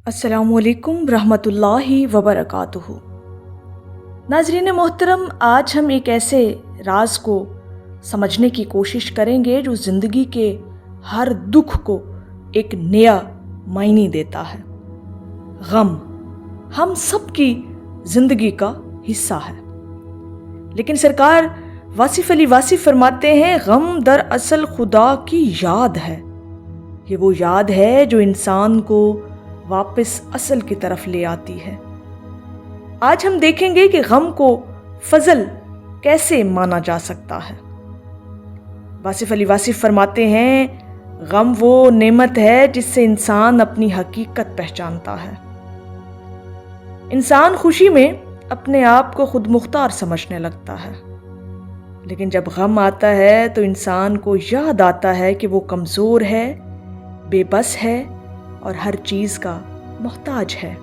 अस्सलामु अलैकुम रहमतुल्लाहि वबरकातुहू। नाज़रीन मोहतरम, आज हम एक ऐसे राज को समझने की कोशिश करेंगे जो ज़िंदगी के हर दुख को एक नया मायने देता है। गम हम सब की ज़िंदगी का हिस्सा है, लेकिन सरकार वासिफ अली वासिफ फरमाते हैं गम दरअसल खुदा की याद है। ये वो याद है जो इंसान को वापस असल की तरफ ले आती है। आज हम देखेंगे कि गम को फजल कैसे माना जा सकता है। वासिफ अली वासिफ फरमाते हैं गम वो नेमत है जिससे इंसान अपनी हकीकत पहचानता है। इंसान खुशी में अपने आप को खुद मुख्तार समझने लगता है, लेकिन जब गम आता है तो इंसान को याद आता है कि वो कमज़ोर है, बेबस है और हर चीज़ का मोहताज है।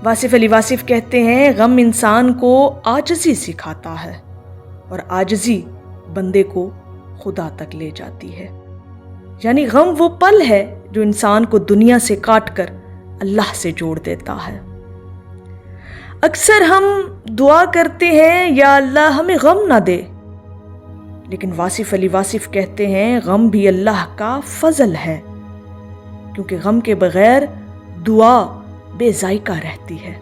वासिफ अली वासिफ कहते हैं गम इंसान को आजिज़ी सिखाता है और आजिज़ी बंदे को खुदा तक ले जाती है। यानी गम वो पल है जो इंसान को दुनिया से काट कर अल्लाह से जोड़ देता है। अक्सर हम दुआ करते हैं या अल्लाह हमें गम ना दे, लेकिन वासिफ अली वासिफ कहते हैं गम भी अल्लाह का फजल है, क्योंकि गम के बगैर दुआ बेजायका रहती है।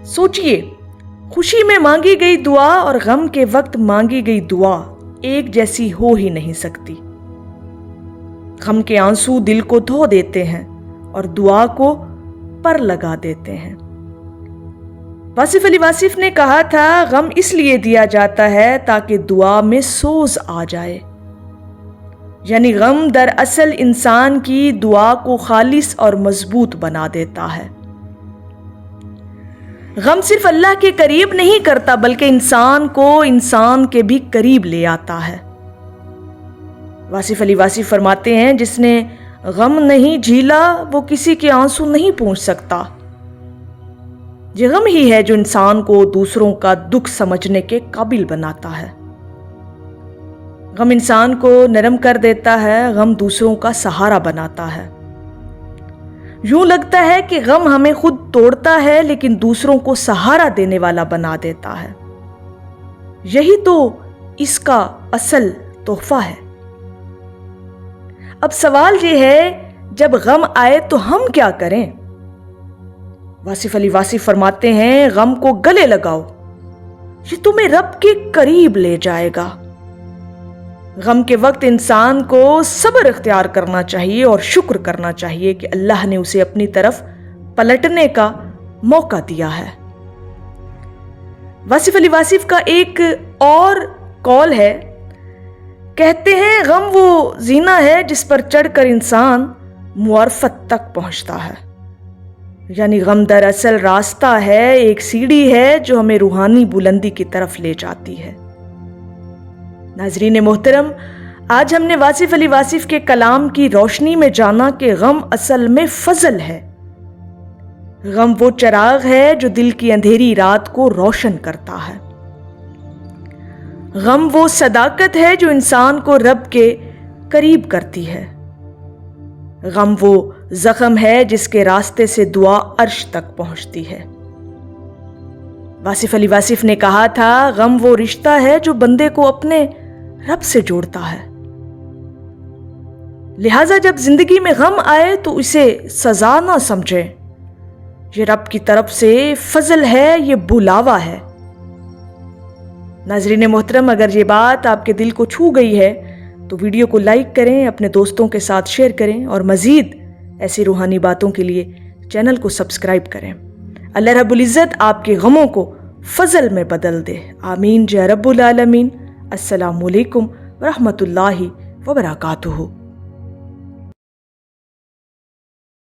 सोचिए, खुशी में मांगी गई दुआ और गम के वक्त मांगी गई दुआ एक जैसी हो ही नहीं सकती। गम के आंसू दिल को धो देते हैं और दुआ को पर लगा देते हैं। वासिफ अली वासिफ ने कहा था गम इसलिए दिया जाता है ताकि दुआ में सोज आ जाए। यानी गम दरअसल इंसान की दुआ को खालिस और मजबूत बना देता है। गम सिर्फ अल्लाह के करीब नहीं करता, बल्कि इंसान को इंसान के भी करीब ले आता है। वासिफ अली वासिफ फरमाते हैं जिसने गम नहीं झीला वो किसी के आंसू नहीं पूंछ सकता। ये गम ही है जो इंसान को दूसरों का दुख समझने के काबिल बनाता है। गम इंसान को नरम कर देता है, गम दूसरों का सहारा बनाता है। यूं लगता है कि गम हमें खुद तोड़ता है, लेकिन दूसरों को सहारा देने वाला बना देता है। यही तो इसका असल तोहफा है। अब सवाल ये है, जब गम आए तो हम क्या करें? वासिफ अली वासिफ फरमाते हैं गम को गले लगाओ, ये तुम्हें रब के करीब ले जाएगा। गम के वक्त इंसान को सब्र इख्तियार करना चाहिए और शुक्र करना चाहिए कि अल्लाह ने उसे अपनी तरफ पलटने का मौका दिया है। वासिफ अली वासिफ का एक और कौल है, कहते हैं गम वो जीना है जिस पर चढ़कर इंसान मुआरफत तक पहुंचता है। यानी गम दरअसल रास्ता है, एक सीढ़ी है जो हमें रूहानी बुलंदी की तरफ ले जाती है। नाज़रीन मोहतरम, आज हमने वासिफ अली वासिफ के कलाम की रोशनी में जाना कि गम असल में फजल है। गम वो चिराग है जो दिल की अंधेरी रात को रोशन करता है। गम वो सदाकत है जो इंसान को रब के करीब करती है। गम वो जख्म है जिसके रास्ते से दुआ अर्श तक पहुंचती है। वासिफ अली वासिफ ने कहा था गम वो रिश्ता है जो बंदे को अपने रब से जोड़ता है। लिहाजा जब जिंदगी में गम आए तो इसे सजा ना समझे, ये रब की तरफ से फजल है, ये बुलावा है। नाज़रीन मोहतरम, अगर ये बात आपके दिल को छू गई है तो वीडियो को लाइक करें, अपने दोस्तों के साथ शेयर करें और मज़ीद ऐसी रूहानी बातों के लिए चैनल को सब्सक्राइब करें। अल्लाह रब्बुल इज़्ज़त आपके गमों को फजल में बदल दे। आमीन या रब्बुल आलमीन। अस्सलामु अलैकुम व रहमतुल्लाहि व बरकातुहू।